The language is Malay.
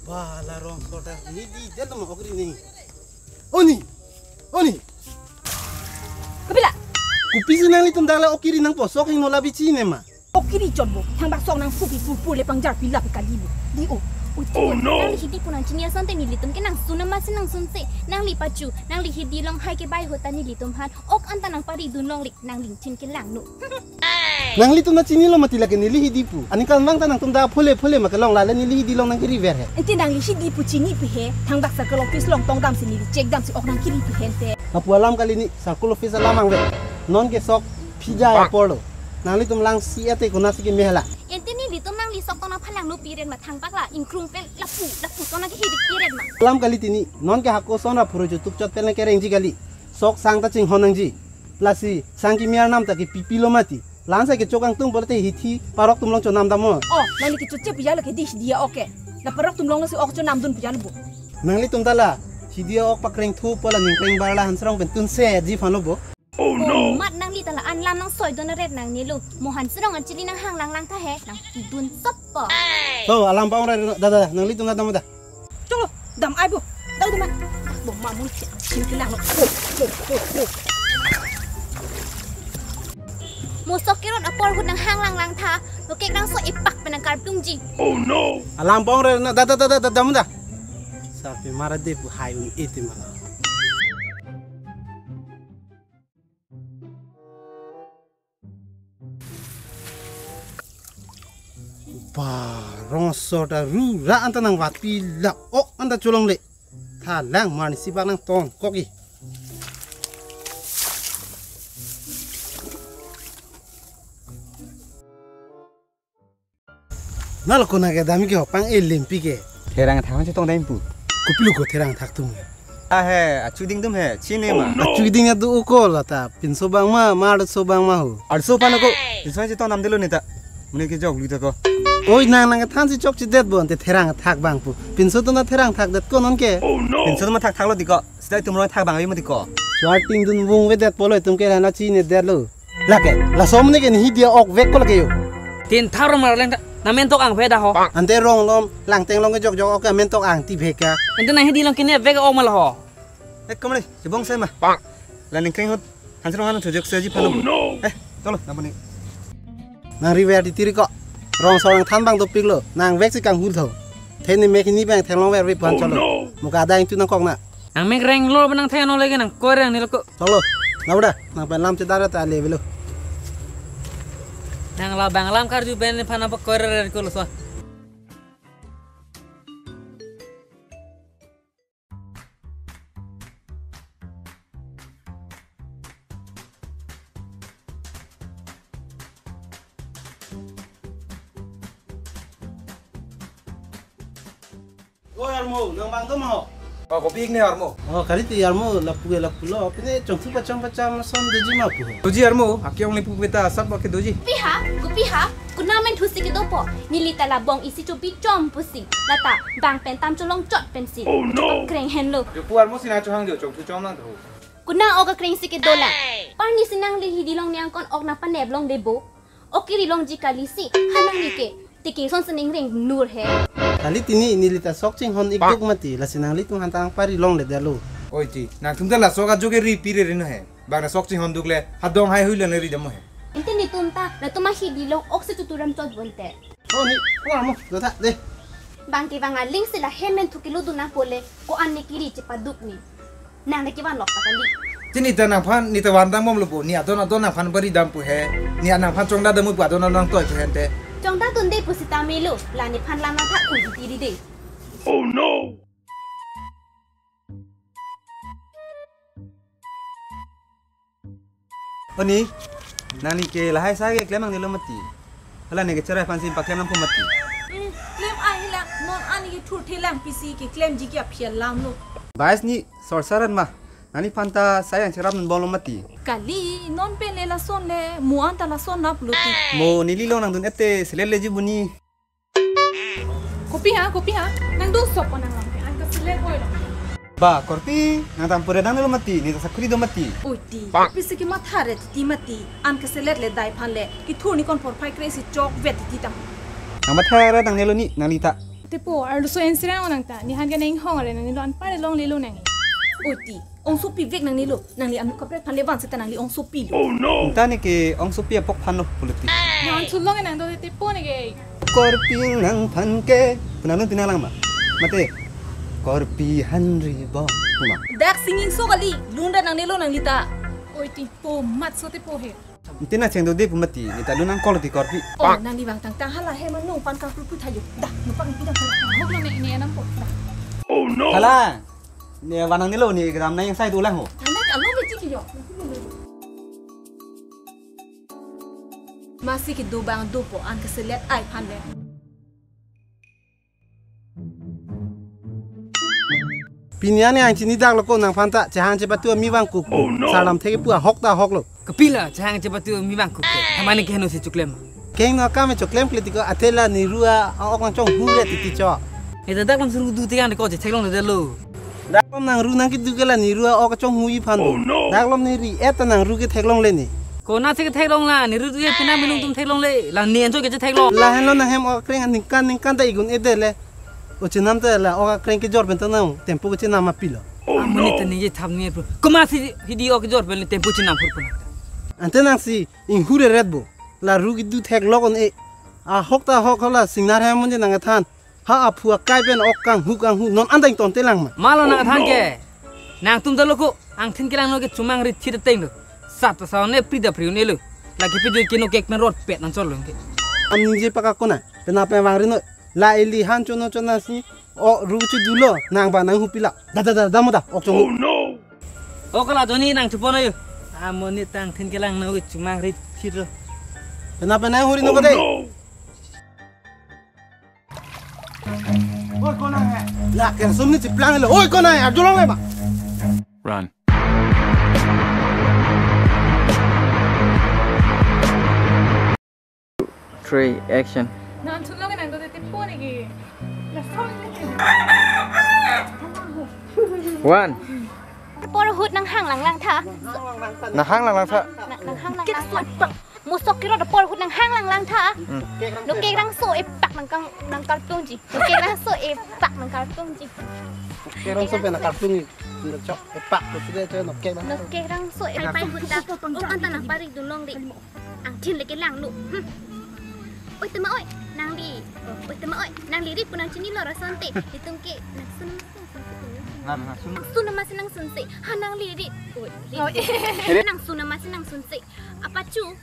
Wah, larong sorta ini di dalam okri ini. Oni. Kabila. Kupisi nang litum dala okiri nang posok hing nola bici ne ma. Okiri jombo, hang bak sok nang fupi fupu le pangjar pila pe kadibu. Di o. Oh no. Nang li hidi punan cinia sante ni litum ke nang sunam masin nang sunse nang li pacu nang li hidi long hai ke bai hota ni litum han ok anta nang pari dun long lik nang ling chin ke lang nu. Nang litum na cini lo mati lagi ni li hidi pu. Ani kal nang tanang tum da phole maka long lala ni li hidi long nang kiri ver he. Enti nang li hidi pu cini pe he, hang bak sakal office long tong dam sini li cek dam si ok nang kiri pe hente. Kapu alam kali ni sakul office alamang ve. Non ke sok pija ya polo. Nang litum lang si ate kunasi ke mehla. Enti ni litum nang li sok tong nang phalang nu piren ma thang pak la ingkrung pel lapu tong nang ke hidi piren ma. Alam kali tini non ke hakko sona puro jutuk chot pel ne ke rengji kali. Sok sang ta ching honang ji. Plasi sang ki miar nam ta ke pipilo mati. Lansa ke cokang tung bolte hithi parok tum long cho nam damo. Oh, nang li ke cuce pijalo ke dis dia oke. Na parok tum long si ok cho nam dun pijalo bo. Nang litum tala si dia ok pakreng thu pola ning kreng barla hansrong ben tun se ji phano bo. Oh no. Mat nang li tala an lam nang soy don red nang ni lu. Mohan serong an cili nang hang lang ta he nang tidun sapa. So alam paung ra da nang litum da damo da. Cholo, dam ai bo. Dau dam. Bo ma mun chin ke lang. Musok kirot apor hud nang hang lang ta. Lo kek nang so ipak penang kartung ji. Oh no. Alam paung ra da damo da. Sapi mara de bu hai un iti mala. Rong sorta ru ra anta nang wat pi la ok anta chulong le tha lang mani sipak nang ton koki nal ko na ke dami ke hopang limpi ke Therang thang chi tong dai pu. kupilu ko terang thak tum A he achu ding dum he chine ma. achu ding adu ko la ta pin so bang ma mar so bang ma hu Arso pa na ko. Iswa chi tong nam dilo ni ta. Mune ke jog lu ta ko. oi nang nang than si chok chi det bon te terang thak bang pu pin so to na terang thak det ko non ke Tin so ma thak thak lo di ko. Sidai tum roi thak bang ai ma di ko. Charting dun wong we det polo tum ke na chi ne der lo la ke la som ne ke ni dia ok vek ko la ke yo tin thar mar leng na men tok ang pheda ho ante rong lom lang teng long ke jok jok ok men tok ang ti veka ente na hidi long kine vek o mal ho Eh kom le, si bong sai ma. La ning kring hot. Han sero han chojok se ji phalo. Eh, tolo na bani. nang river di tiri ko rong sorang than bang to piklo nang vek si kang hul tho the ni mek ni bang thang long ver ri pan cholo muka da tu nang kok na ang mek reng lo benang the no lege nang koreng ni ko cholo na udah nang pen lam che dara ta le velo nang la bang lam kar ju ben phana pa korer ko lo so go yarmo nang bang to ma Oh, kopi ik ne armo. oh kali ti yarmo la pulo pine chong thu pacham som de ji ma pu Tuji armo, akyong ni pu beta sab ke doji. Kupiha, kunamen thusi ke dopo. Nili tala bong isi chupi chom pusi. Lata bang pen tam cholong chot pensi. Oh no. Kreng hen lo. Jo pu armo sina cho hang jo chong thu chom nang tho. Kuna oga kreng si ke dola. Par ni sinang li hidi long niang kon ok na paneb long debo. Okiri long jikali si. Hanang ni ke. Tiki son sening ring nur he. kali tini nilita sok ching hon ikduk mati la sinang li tum hantang pari long le dalo Oi ti, nang tum la soga joge ri pire ri no he. Bang na sok ching hon dukle, hadong hai huile ne ri demo he. Inte ni tumta na tuma hidi long ok se tuturam chot bonte. oh ni warmo do ta de Bang ki bang aling sila hemen tukilo duna pole ko anne kiri cepaduk ni. Nang ne kiban lok patali. Tini ta nang phan ni ta wan dang mom lo bo ni adon nang phan bari dam pu he. Ni nang phan chong da demu pu adon nang toy he te. Chong da tunde pusita melo lani phan lama tha uji tiri de. Oh no! Oni, nani ke lahai sa ke klemang ni lo mati. Hala ne ke cerai phan sim paklem nang pu mati. Claim ai la non ani ke thur thelang pc ke claim ji ke phial lam lo. Bais ni sorsaran ma. Nani phanta sayang cerap nan bolo mati. Kali non pe le la son le muan ta la son na pluti. Mo nililo nang dun ete selele ji buni. Kopi ha nang do sop nang lam an ka sile koi lo. Ba, korpi, nang tampure dang lo mati, ni ta sakuri do mati. Uti, pisi ki mathare ti mati, an ka selet le dai phan le, ki thur ni kon por phai kresi chok vet ti tam. Nang mathara dang nelo ni, nang lita. Tipo, ar so insiran onang ta, ni han ga nang hong are nang ni lon pare long lelo nang. Uti, ong su pi vek nang ni lo, nang li anu kapret phan le wan se nang li ong su pi lo. Nta ni ke ong supia pok phan lo puluti. Nang sulong nang do tipo ni ge. Korpi nang phan ke, punalun tinalang ma. Mate. Korpi hanri ba. Puma. Dak singing so kali, lunda nang ni lo nang lita. Oi tipo, mat so tipo he. Tina cheng do de pumati, ni ta lunang kol ti korpi. Oh, nang li wang tang tang hala he man nong pan ka pu thayu. Dak, no pang pi dak. Hok lo ni anam po. Kala. Ni wanang ni lo ni gram na yang sai tu lang ho. Nang ka lo be chi ki yo. Masih ki do bang do po an ka selet ai phan le. Pinyane ang chini dak loko nang phanta chahan che patu mi wang ku salam theke pu hok lo Kepila jahang cepat tu mi bang kuke. Hamane ke hanu si cuklem. keng no kame choklem klitiko atela ni rua ok nang chong hure titi cho Ita dak lam suruh du tiang de ko je thelong de lo. daklom nang ru nang ki dugela ni rua ok chong hui phan daklom ni ri eta nang ru ke theklong le ni Ko na thek thelong la ni ru ye pina minung tum thelong le. La nien cho ke thelong. la hen lo nang hem ok kreng ning kan ta igun edele o chinam ta la ok kreng ke jor ben ta nang tempo ke chinam apilo Amani tani ye tham ni pro. Kuma si hidi ok jor pel tempo chinam pur pun. ante nang si in hure redbo la ru ki du thek logon e a hok la singnar hem mun nang than ha apua kai ben ok kang hu non andang ton telang ma Malo na than ke. Nang tum dalo ko ang thin kelang no ke cumang ri thir teng lo. Sat sa ne prida priu ne lo. Lagi pidu kino kek men rot pet nan chol lo ke. am nije pakakona pena pe wang rino la eli han chono chona si o ru chu dulo nang ba nang hupila da mo da ok chong O kala joni nang chupo na yo. Amoni tang thin kelang no ke cumang ri thir lo. pena nang huri no kade oi kona hai la ken sumni chi plang le oi kona hai ajolong le ba Run. Three, action. Nang sulong nang do tipo ni ge. La song ni. One. Por hut nang hang lang tha. Na hang lang tha. Nang hang lang lang. Musok kira da por hut nang hang lang tha. Lo ke rang so e pak nang kartong ji. Lo ke rang so e pak nang kartong ji. kerong so pena kartung ni chok e pak ko side che no ke Lo ke rang so e pai hut da. O anta nang pari dulong di. Ang thin le ke lang lu. Oi tema oi nang di. Oi tema oi nang lirik punang chini lo rasante. Hitung ke nang sun. Suna masih nang sunse, hanang lirik. Nang suna masih nang sunse. Apa cu?